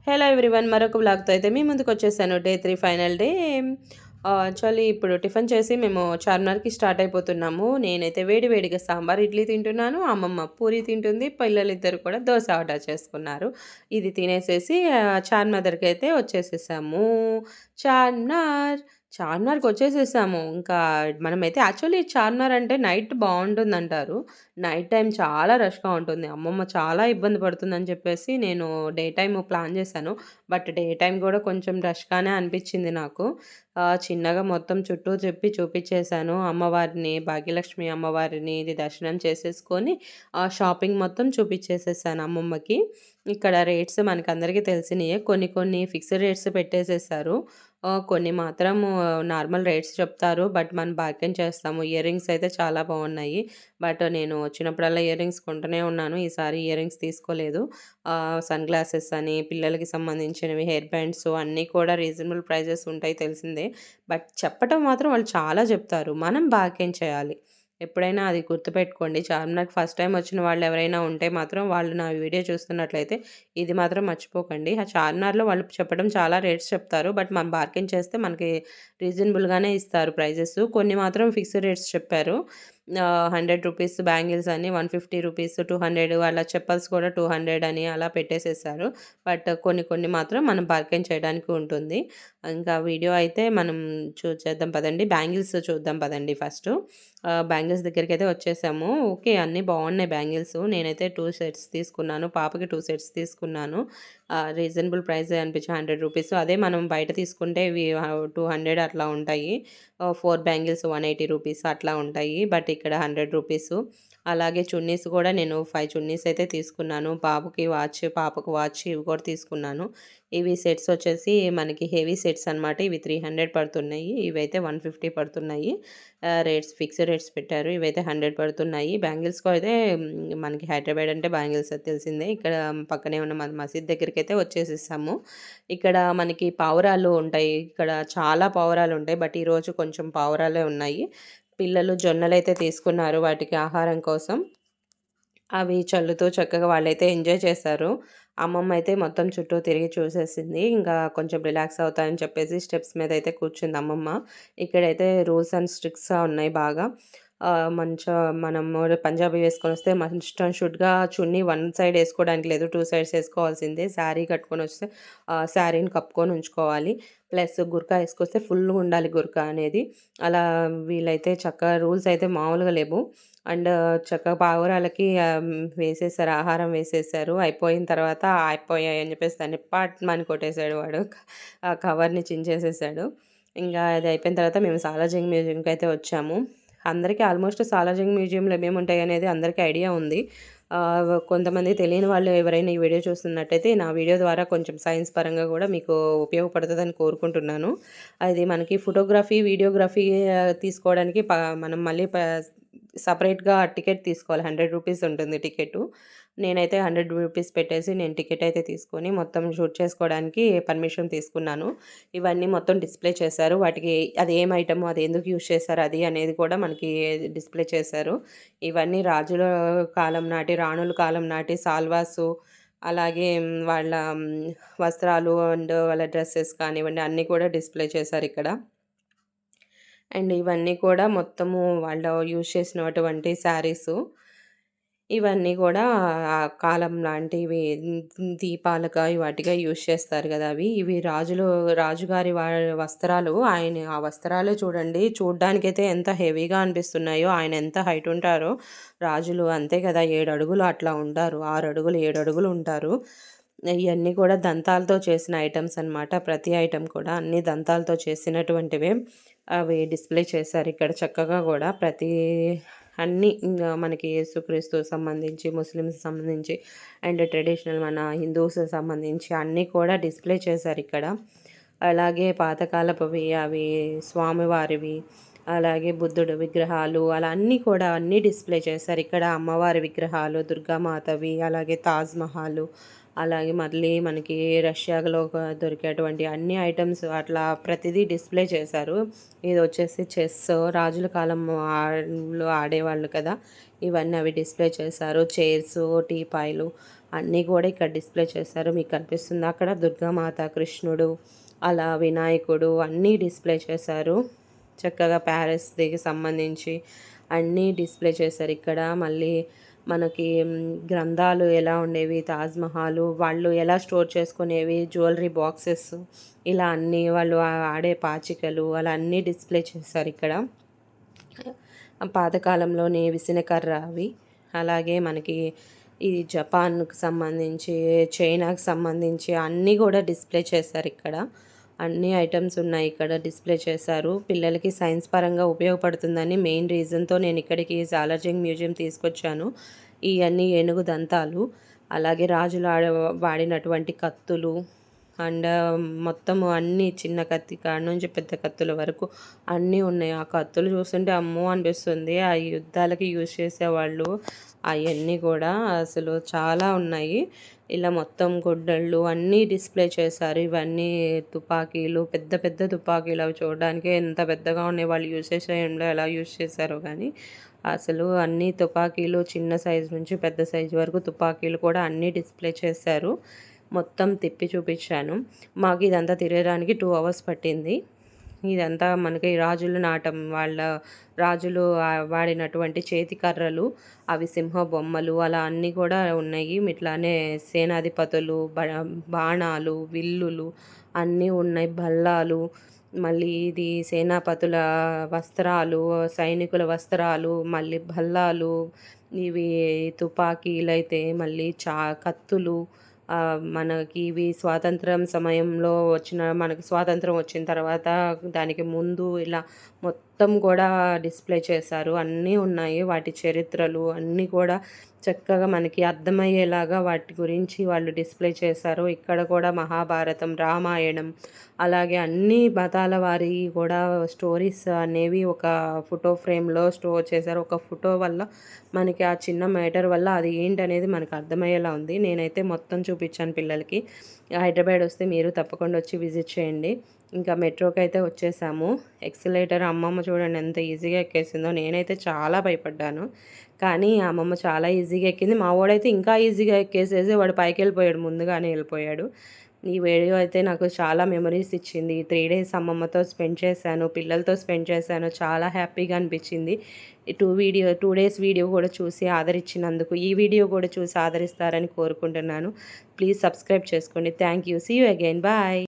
Hello everyone, మరొక వ్లాగ్‌తో అయితే మీ ముందుకొచ్చేసాను. Day 3 final day. యాక్చువల్లీ ఇప్పుడు టిఫిన్ చేసి మేము చార్మినార్‌కి స్టార్ట్ అయిపోతున్నాము. నేనైతే వేడి వేడిగా సాంబార్, ఇడ్లీ తింటున్నాను. అమ్మమ్మ పూరి తింటుంది. పిల్లలిద్దరూ కూడా దోస ఆర్డర్ చేసుకున్నారు. ఇది తినేసేసి చార్మినార్ దగ్గరికైతే వచ్చేసేసాము. చార్మినార్, చార్మినార్‌కొచ్చేసేసాము. ఇంకా మనమైతే యాక్చువల్లీ చార్మినార్ అంటే నైట్ బావుంటుందంటారు. నైట్ టైమ్ చాలా రష్‌గా ఉంటుంది. అమ్మమ్మ చాలా ఇబ్బంది పడుతుందని చెప్పేసి నేను డే టైమ్ ప్లాన్ చేశాను. బట్ డే టైమ్ గూడా కొంచెం రష్‌గానే అనిపిచ్చింది నాకు. చిన్నగా మొత్తం చుట్టూ తిప్పి చూపిచ్చేసాను. అమ్మవారిని, భాగ్యలక్ష్మి అమ్మవారిని ఇది దర్శనం చేసేసుకొని షాపింగ్ మొత్తం చూపిచ్చేసేసాను అమ్మమ్మకి. ఇక్కడ రేట్స్ మనకందరికీ తెలిసినియే. కొన్ని కొన్ని ఫిక్స్డ్ రేట్స్ పెట్టేసేసారు. కొన్ని మాత్రము నార్మల్ రేట్స్ చెప్తారు. బట్ మనం బార్గెయిన్ చేస్తాము. ఇయర్ రింగ్స్ అయితే చాలా బావున్నాయి. బట్ నేను వచ్చినప్పుడల్లా ఇయర్ రింగ్స్ కొంటూనే ఉన్నాను. ఈసారి ఇయర్ రింగ్స్ తీసుకోలేదు. సన్ గ్లాసెస్ అని, పిల్లలకి సంబంధించినవి, హెయిర్ బ్యాండ్స్ అన్నీ కూడా రీజనబుల్ ప్రైజెస్ ఉంటాయి తెలిసిందే. బట్ చెప్పటం మాత్రం వాళ్ళు చాలా చెప్తారు. మనం బార్గెయిన్ చేయాలి. ఎప్పుడైనా అది గుర్తుపెట్టుకోండి. చార్మినార్‌కి ఫస్ట్ టైమ్ వచ్చిన వాళ్ళు ఎవరైనా ఉంటే మాత్రం వాళ్ళు నా వీడియో చూస్తున్నట్లయితే ఇది మాత్రం మర్చిపోకండి. ఆ చార్మినార్‌లో వాళ్ళు చెప్పడం చాలా రేట్స్ చెప్తారు. బట్ మనం బార్గెయిన్ చేస్తే మనకి రీజనబుల్‌గానే ఇస్తారు ప్రైజెస్. కొన్ని మాత్రం ఫిక్స్డ్ రేట్స్ చెప్పారు. రూ. 100 బ్యాంగిల్స్ అని, రూ. 150, 200 అలా చెప్పల్స్ కూడా 200 అని అలా పెట్టేసేసారు. బట్ కొన్ని కొన్ని మాత్రం మనం బార్గెయిన్ చేయడానికి ఉంటుంది. ఇంకా వీడియో అయితే మనం చూసేద్దాం పదండి. బ్యాంగిల్స్ చూద్దాం పదండి ఫస్టు. బ్యాంగిల్స్ దగ్గరికైతే వచ్చేసాము. ఓకే. అన్నీ బాగున్నాయి బ్యాంగిల్స్. నేనైతే 2 సెట్స్ తీసుకున్నాను. పాపకి 2 సెట్స్ తీసుకున్నాను. రీజనబుల్ ప్రైజే అనిపించి రూ. 100. అదే మనం బయట తీసుకుంటే ఇవి 200 అట్లా ఉంటాయి. 4 బ్యాంగిల్స్ రూ. 180 అట్లా ఉంటాయి. బట్ ఇక్కడ రూ. 100. అలాగే చున్నీస్ కూడా నేను 5 చున్నీస్ అయితే తీసుకున్నాను. బాబుకి వాచ్, పాపకు వాచ్ ఇవి కూడా తీసుకున్నాను. ఇవి సెట్స్ వచ్చేసి మనకి హెవీ సెట్స్ అనమాట. ఇవి 300 పడుతున్నాయి. ఇవైతే 150 పడుతున్నాయి. రేట్స్ ఫిక్స్డ్ రేట్స్ పెట్టారు. ఇవైతే 100 పడుతున్నాయి. బ్యాంగిల్స్‌కి అయితే మనకి హైదరాబాద్ అంటే బ్యాంగిల్స్ అది తెలిసిందే. ఇక్కడ పక్కనే ఉన్న మసీద్ దగ్గరికైతే వచ్చేసేసాము. ఇక్కడ మనకి పావురాలు ఉంటాయి. ఇక్కడ చాలా పావురాలు ఉంటాయి. బట్ ఈరోజు కొంచెం పావురాలే ఉన్నాయి. పిల్లలు జొన్నలైతే తీసుకున్నారు వాటికి ఆహారం కోసం. అవి చల్లుతూ చక్కగా వాళ్ళైతే ఎంజాయ్ చేశారు. అమ్మమ్మ అయితే మొత్తం చుట్టూ తిరిగి చూసేసింది. ఇంకా కొంచెం రిలాక్స్ అవుతా అని చెప్పేసి స్టెప్స్ మీదయితే కూర్చుంది అమ్మమ్మ. ఇక్కడైతే రూల్స్ అండ్ స్ట్రిక్ట్స్‌గా ఉన్నాయి బాగా. మనము పంజాబీ వేసుకొనొస్తే మస్ట్ అండ్ షుడ్‌గా చున్నీ వన్ సైడ్ ఏసుకోవడానికి లేదు. 2 సైడ్స్ ఏసుకోవాల్సిందే. శారీ కట్టుకొనొస్తే శారీని కప్పుకొని ఉంచుకోవాలి. ప్లస్ గుర్కా ఏసుకొస్తే ఫుల్లుగా ఉండాలి గుర్కా అనేది. అలా వీళ్ళైతే చక్కగా రూల్స్ అయితే మామూలుగా లేవు. అండ్ చక్కగా పావురాలకి వేసేసారు. ఆహారం వేసేసారు. అయిపోయిన తర్వాత అయిపోయాయని చెప్పేసి దాన్ని పట్మని కొట్టేసాడు వాడు. ఆ కవర్‌ని చించేసేసాడు. ఇంగా అది అయిపోయిన తర్వాత మేము సాలార్జంగ్ మ్యూజియంకయితే వచ్చాము. అందరికీ ఆల్మోస్ట్ సాలార్జంగ్ మ్యూజియంలో ఏమేముంటాయనేది అందరికీ ఐడియా ఉంది. కొంతమంది తెలియని వాళ్ళు ఎవరైనా ఈ వీడియో చూస్తున్నట్టయితే నా వీడియో ద్వారా కొంచెం సైన్స్ పరంగా గూడా మీకు ఉపయోగపడుతదని కోరుకుంటున్నాను. అది మనకి ఫోటోగ్రఫీ, వీడియోగ్రఫీ తీసుకోవడానికి మనం మళ్ళీ సెపరేట్‌గా టికెట్ తీసుకోవాలి. రూ. 100 ఉంటుంది టికెటు. నేనైతే రూ. 100 పెట్టేసి నేను టికెట్ అయితే తీసుకొని మొత్తం షూట్ చేసుకోవడానికి పర్మిషన్ తీసుకున్నాను. ఇవన్నీ మొత్తం డిస్‌ప్లే చేశారు. వాటికి అది ఏం ఐటెము, అది ఎందుకు యూజ్ చేశారు అది అనేది కూడా మనకి డిస్‌ప్లే చేశారు. ఇవన్నీ రాజుల కాలం నాటి, రాణుల కాలం నాటి సాల్వాసు, అలాగే వాళ్ళ వస్త్రాలు అండ్ వాళ్ళ డ్రెసెస్ కానివ్వండి అన్నీ కూడా డిస్‌ప్లే చేశారిక్కడ. అండ్ ఇవన్నీ కూడా మొత్తము వాళ్ళు యూజ్ చేసినటువంటి శారీసు. ఇవన్నీ గూడా ఆ కాలం లాంటివి దీపాలుగా వాటిగా యూజ్ చేస్తారు గదా! అవి. ఇవి రాజుగారి వస్త్రాలు. ఆ వస్త్రాలే చూడండి. చూడ్డానికైతే ఎంత హెవీగా అనిపిస్తున్నాయో, ఆయన ఎంత హైట్ ఉంటారో రాజులు అంతే కదా! 7 అడుగులు అట్లా ఉంటారు. 6 అడుగులు, 7 అడుగులు ఉంటారు. ఇయన్నీ కూడా దంతాలతో చేసిన ఐటెమ్స్ అనమాట. ప్రతి ఐటెమ్ కూడా అన్నీ దంతాలతో చేసినటువంటివే. అవి డిస్‌ప్లే చేశారిక్కడ చక్కగా గూడా. అన్నీ మనకి యేసుక్రీస్తుకి సంబంధించి, ముస్లిమ్స్‌కి సంబంధించి అండ్ ట్రెడిషనల్ మన హిందూస్‌కి సంబంధించి అన్నీ కూడా డిస్‌ప్లే చేశారిక్కడ. అలాగే పాతకాలపువి అవి స్వామివారివి, అలాగే బుద్ధుడు విగ్రహాలు అలా అన్నీ కూడా అన్నీ డిస్‌ప్లే చేశారు. ఇక్కడ అమ్మవారి విగ్రహాలు, దుర్గామాతవి, అలాగే తాజ్‌మహల్, అలాగే మళ్ళీ మనకి రష్యాలో దొరికేటువంటి అన్ని ఐటెమ్స్ అట్లా ప్రతిదీ డిస్‌ప్లే చేశారు. ఇదొచ్చేసి చెస్ రాజుల కాలం లో ఆడేవాళ్ళు కదా! ఇవన్నీ అవి డిస్‌ప్లే చేశారు. చైర్సు, టీపాయ్‌లు అన్నీ కూడా ఇక్కడ డిస్ప్లే చేశారు. మీకు కనిపిస్తుంది అక్కడ దుర్గామాత, కృష్ణుడు, అలా వినాయకుడు అన్నీ డిస్ప్లే చేశారు. చక్కగా ప్యారిస్‌కి సంబంధించి అన్నీ డిస్ప్లే చేశారు ఇక్కడ. మళ్ళీ మనకి గ్రంథాలు ఎలా ఉండేవి, తాజ్‌మహల్ వాళ్ళు ఎలా స్టోర్ చేసుకునేవి, జ్యువెలరీ బాక్సెస్ ఇలా అన్నీ వాళ్ళు ఆడే పాచికలు అలా అన్నీ డిస్ప్లే చేశారు ఇక్కడ. పాతకాలంలోని విసనకర్ర అవి. అలాగే మనకి ఈ జపాన్‌కి సంబంధించి, చైనాకి సంబంధించి అన్నీ కూడా డిస్ప్లే చేశారు ఇక్కడ. అన్ని ఐటెమ్స్ ఉన్నాయి ఇక్కడ డిస్ప్లే చేశారు. పిల్లలకి సైన్స్ పరంగా ఉపయోగపడుతుందని మెయిన్ రీజన్‌తో నేను ఇక్కడికి సాలార్జంగ్ మ్యూజియం తీసుకొచ్చాను. ఇయన్నీ ఏనుగు దంతాలు, అలాగే రాజులు వాడినటువంటి కత్తులు అండ్ మొత్తము అన్నీ చిన్న కత్తి కాడ నుంచి పెద్ద కత్తుల వరకు అన్నీ ఉన్నాయి. ఆ కత్తులు చూస్తుంటే అమ్మో అనిపిస్తుంది. ఆ యుద్ధాలకి యూజ్ చేసేవాళ్ళు అవన్నీ కూడా అసలు చాలా ఉన్నాయి. ఇలా మొత్తం గొడ్డళ్ళు అన్నీ డిస్ప్లే చేశారు. ఇవన్నీ తుపాకీలు, పెద్ద పెద్ద తుపాకీలు అవి చూడడానికే ఎంత పెద్దగా ఉన్నాయి. వాళ్ళు యూజ్ చేసే టైంలో ఎలా యూజ్ చేశారో కానీ అసలు అన్ని తుపాకీలు చిన్న సైజు నుంచి పెద్ద సైజు వరకు తుపాకీలు కూడా అన్నీ డిస్ప్లే చేశారు. మొత్తం తిప్పి చూపించాను. మాకు ఇదంతా తిరగడానికి 2 అవర్స్ పట్టింది. ఇదంతా మనకి రాజుల నాటం వాళ్ళ రాజులు వాడినటువంటి చేతి కర్రలు, అవి సింహ బొమ్మలు అలా అన్నీ కూడా ఉన్నాయి. ఇట్లానే సేనాధిపతులు, బాణాలు, విల్లులు అన్నీ ఉన్నాయి. భల్లాలు, మళ్ళీ ఇది సేనాపతుల వస్త్రాలు, సైనికుల వస్త్రాలు, మళ్ళీ భల్లాలు, ఇవి తుపాకీలైతే మళ్ళీ కత్తులు, మనకి ఇవి స్వాతంత్రం సమయంలో మనకి స్వాతంత్రం వచ్చిన తర్వాత దానికి ముందు ఇలా మొత్తం కూడా డిస్ప్లే చేశారు. అన్నీ ఉన్నాయి. వాటి చరిత్రలు అన్నీ కూడా చక్కగా మనకి అర్థమయ్యేలాగా వాటి గురించి వాళ్ళు డిస్ప్లే చేశారు. ఇక్కడ కూడా మహాభారతం, రామాయణం అలాగే అన్ని మతాల వారి కూడా స్టోరీస్ అనేవి ఒక ఫోటో ఫ్రేమ్‌లో స్టోర్ చేశారు. ఒక ఫోటో వల్ల మనకి ఆ చిన్న మ్యాటర్ వల్ల అది ఏంటనేది మనకు అర్థమయ్యేలా ఉంది. నేనైతే మొత్తం చూపించాను పిల్లలకి. హైదరాబాద్ వస్తే మీరు తప్పకుండా వచ్చి విజిట్ చేయండి. ఇంకా మెట్రోకి అయితే వచ్చేసాము. ఎక్సలేటర్ అమ్మమ్మ చూడండి ఎంత ఈజీగా ఎక్కేసిందో. నేనైతే చాలా భయపడ్డాను. కానీ అమ్మమ్మ చాలా ఈజీగా ఎక్కింది. మా వాడైతే ఇంకా ఈజీగా ఎక్కేసేసి వాడు పైకెళ్ళిపోయాడు. ముందుగానే వెళ్ళిపోయాడు. ఈ వీడియో అయితే నాకు చాలా మెమరీస్ ఇచ్చింది. 3 డేస్ అమ్మమ్మతో స్పెండ్ చేశాను. పిల్లలతో స్పెండ్ చేశాను. చాలా హ్యాపీగా అనిపించింది. ఈ 2 డేస్ వీడియో కూడా చూసి ఆదరించినందుకు ఈ వీడియో కూడా చూసి ఆదరిస్తారని కోరుకుంటున్నాను. ప్లీజ్ సబ్స్క్రైబ్ చేసుకోండి. Thank you. See you again. Bye.